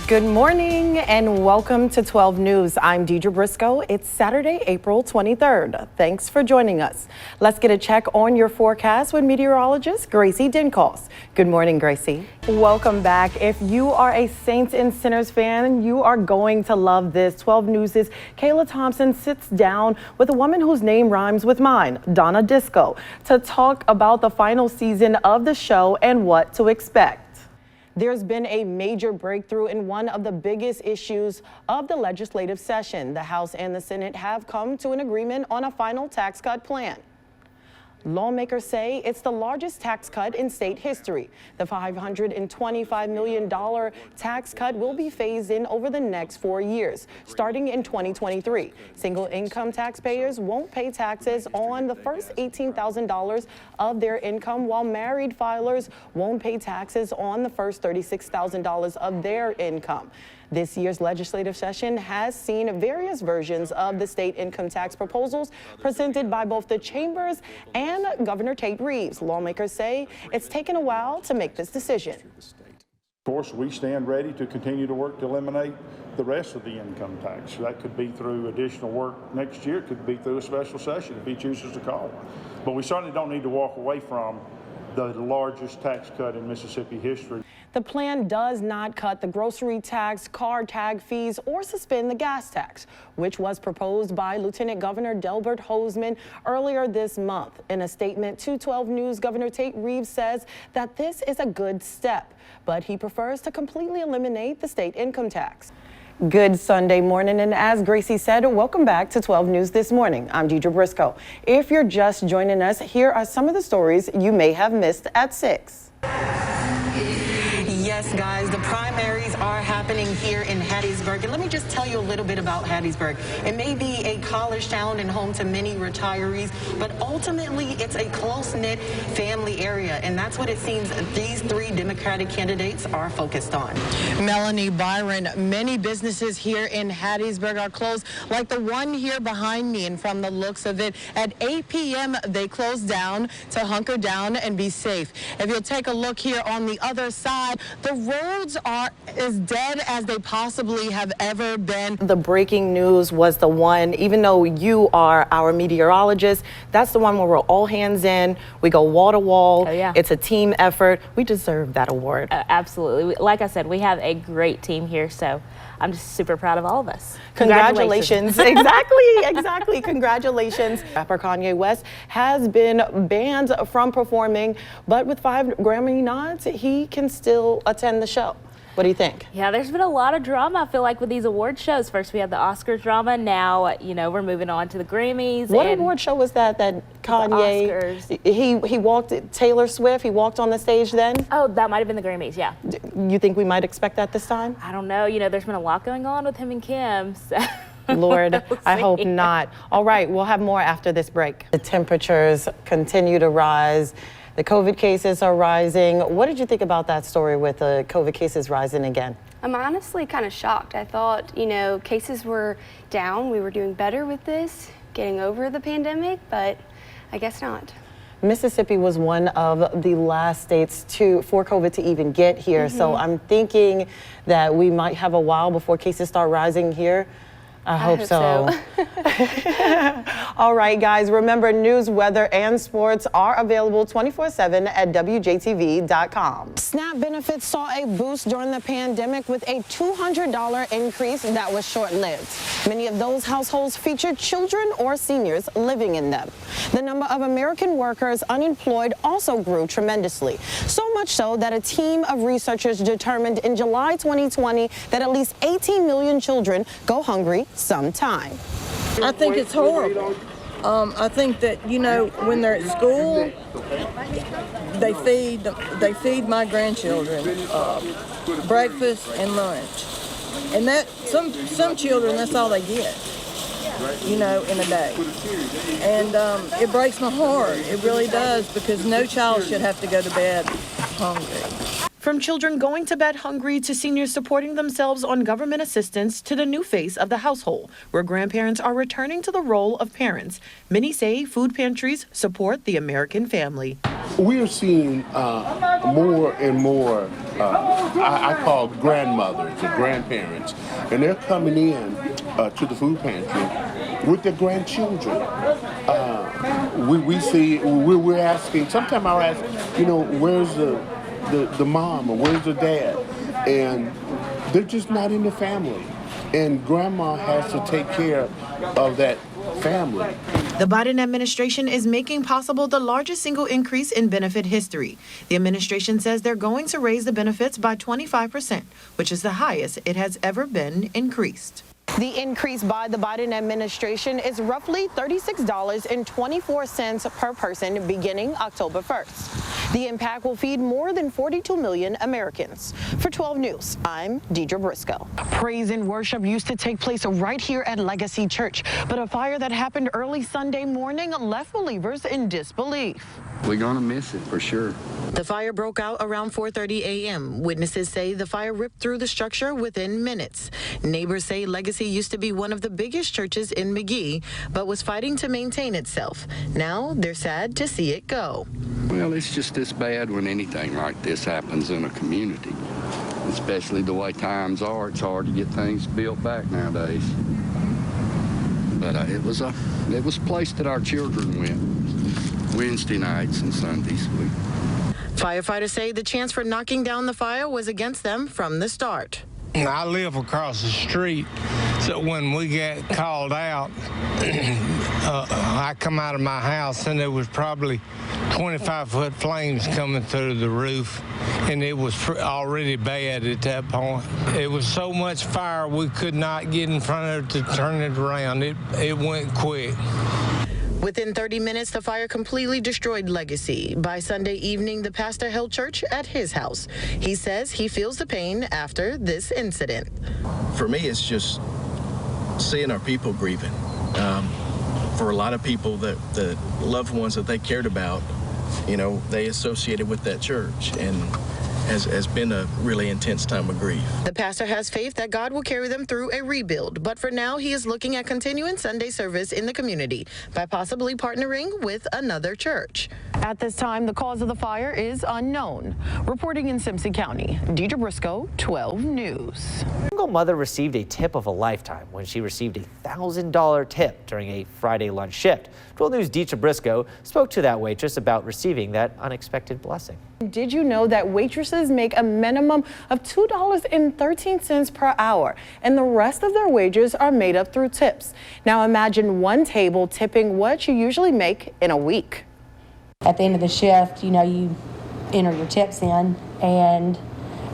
Good morning and welcome to 12 News. I'm Deidra Brisco. It's Saturday, April 23rd. Thanks for joining us. Let's get a check on your forecast with meteorologist Gracie Dinkos. Good morning, Gracie. Welcome back. If you are a Saints and Sinners fan, you are going to love this. 12 News' Kayla Thompson sits down with a woman whose name rhymes with mine, Donna Disco, to talk about the final season of the show and what to expect. There's been a major breakthrough in one of the biggest issues of the legislative session. The House and the Senate have come to an agreement on a final tax cut plan. Lawmakers say it's the largest tax cut in state history. The $525 million tax cut will be phased in over the next 4 years, starting in 2023. Single income taxpayers won't pay taxes on the first $18,000 of their income, while married filers won't pay taxes on the first $36,000 of their income. This year's legislative session has seen various versions of the state income tax proposals presented by both the chambers and Governor Tate Reeves. Lawmakers say it's taken a while to make this decision. Of course, we stand ready to continue to work to eliminate the rest of the income tax. That could be through additional work next year. It could be through a special session if he chooses to call one. But we certainly don't need to walk away from the largest tax cut in Mississippi history. The plan does not cut the grocery tax, car tag fees, or suspend the gas tax, which was proposed by Lieutenant Governor Delbert Hosemann earlier this month. In a statement to 12 News, Governor Tate Reeves says that this is a good step, but he prefers to completely eliminate the state income tax. Good Sunday morning, and as Gracie said, welcome back to 12 News This Morning. I'm Deidra Brisco. If you're just joining us, here are some of the stories you may have missed at 6. Yes, guys, the primaries are happening here in Hattiesburg. And let me just tell you a little bit about Hattiesburg. It may be a college town and home to many retirees, but ultimately it's a close-knit family area. And that's what it seems these three Democratic candidates are focused on. Melanie Byron, many businesses here in Hattiesburg are closed, like the one here behind me. And from the looks of it, at 8 p.m. they close down to hunker down and be safe. If you'll take a look here on the other side, the roads are as dead as they possibly have ever been. The breaking news was the one, even though you are our meteorologist, that's the one where we're all hands in, we go wall to wall. Oh, yeah. It's a team effort. We deserve that award. Absolutely. Like I said, we have a great team here, so I'm just super proud of all of us. Congratulations. Exactly. Congratulations. Rapper Kanye West has been banned from performing, but with 5 Grammy nods, he can still attend the show. What do you think? Yeah, there's been a lot of drama, I feel like, with these award shows. First we had the Oscars drama, now, we're moving on to the Grammys. What award show was that Kanye, Oscars. he walked, Taylor Swift, he walked on the stage then? Oh, that might have been the Grammys, yeah. You think we might expect that this time? I don't know, there's been a lot going on with him and Kim, so. Lord, I hope not. All right, we'll have more after this break. The temperatures continue to rise. The COVID cases are rising. What did you think about that story with the COVID cases rising again? I'm honestly kind of shocked. I thought, cases were down. We were doing better with this, getting over the pandemic, but I guess not. Mississippi was one of the last states for COVID to even get here. So I'm thinking that we might have a while before cases start rising here. I hope so. All right, guys, remember news, weather, and sports are available 24/7 at WJTV.com. SNAP benefits saw a boost during the pandemic with a $200 increase that was short-lived. Many of those households featured children or seniors living in them. The number of American workers unemployed also grew tremendously, so much so that a team of researchers determined in July 2020 that at least 18 million children go hungry sometime. I think it's horrible. I think that, when they're at school, they feed my grandchildren breakfast and lunch. And that some children, that's all they get, in a day. And it breaks my heart. It really does, because no child should have to go to bed hungry. From children going to bed hungry to seniors supporting themselves on government assistance to the new face of the household, where grandparents are returning to the role of parents. Many say food pantries support the American family. We are seeing more and more I call grandmothers or grandparents, and they're coming in to the food pantry with their grandchildren. We're asking, sometimes I'll ask, where's the mom or where's the dad? And they're just not in the family. And grandma has to take care of that family. The Biden administration is making possible the largest single increase in benefit history. The administration says they're going to raise the benefits by 25%, which is the highest it has ever been increased. The increase by the Biden administration is roughly $36.24 per person beginning October 1st. The impact will feed more than 42 million Americans. For 12 News, I'm Deidra Brisco. Praise and worship used to take place right here at Legacy Church, but a fire that happened early Sunday morning left believers in disbelief. We're gonna miss it for sure. The fire broke out around 4:30 a.m. Witnesses say the fire ripped through the structure within minutes. Neighbors say Legacy used to be one of the biggest churches in MAGEE, but was fighting to maintain itself. Now they're sad to see it go. Well, it's just as bad when anything like this happens in a community, especially the way times are. It's hard to get things built back nowadays. But it was a place that our children went Wednesday nights and Sundays. Firefighters say the chance for knocking down the fire was against them from the start. I live across the street, so when we get called out, I come out of my house and there was probably 25-foot flames coming through the roof, and it was already bad at that point. It was so much fire we could not get in front of it to turn it around. It went quick. Within 30 minutes, the fire completely destroyed Legacy. By Sunday evening, the pastor held church at his house. He says he feels the pain after this incident. For me, it's just seeing our people grieving. For a lot of people, the loved ones that they cared about, they associated with that church, and has been a really intense time of grief. The pastor has faith that God will carry them through a rebuild, but for now he is looking at continuing Sunday service in the community by possibly partnering with another church. At this time, the cause of the fire is unknown. Reporting in Simpson County, Deidra Brisco, 12 News. A single mother received a tip of a lifetime when she received a $1,000 tip during a Friday lunch shift. 12 News' Deidra Brisco spoke to that waitress about receiving that unexpected blessing. Did you know that waitresses make a minimum of $2.13 per hour, and the rest of their wages are made up through tips? Now imagine one table tipping what you usually make in a week. At the end of the shift, you enter your tips in, and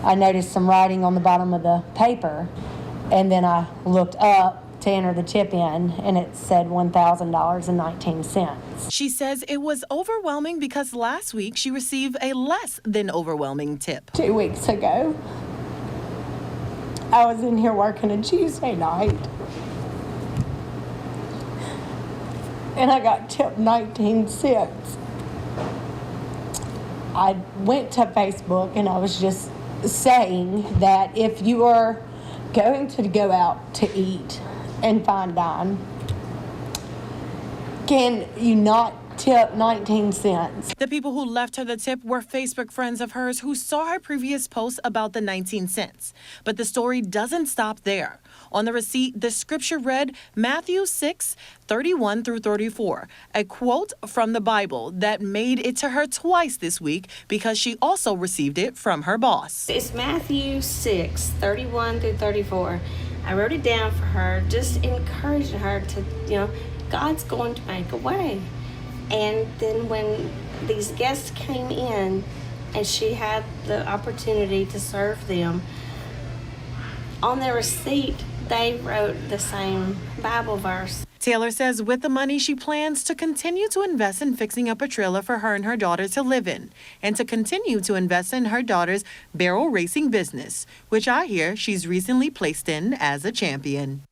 I noticed some writing on the bottom of the paper, and then I looked up to enter the tip in, and it said $1,000.19. She says it was overwhelming because last week she received a less than overwhelming tip. 2 weeks ago, I was in here working a Tuesday night, and I got tipped 19 cents. I went to Facebook and I was just saying that if you are going to go out to eat and fine dine, can you not tip 19 cents? The people who left her the tip were Facebook friends of hers who saw her previous post about the 19 cents. But the story doesn't stop there. On the receipt, the scripture read Matthew 6:31-34, a quote from the Bible that made it to her twice this week because she also received it from her boss. It's Matthew 6:31-34. I wrote it down for her, just encouraging her to, God's going to make a way. And then when these guests came in and she had the opportunity to serve them, on their receipt, they wrote the same Bible verse. Taylor says with the money, she plans to continue to invest in fixing up a trailer for her and her daughter to live in, and to continue to invest in her daughter's barrel racing business, which I hear she's recently placed in as a champion.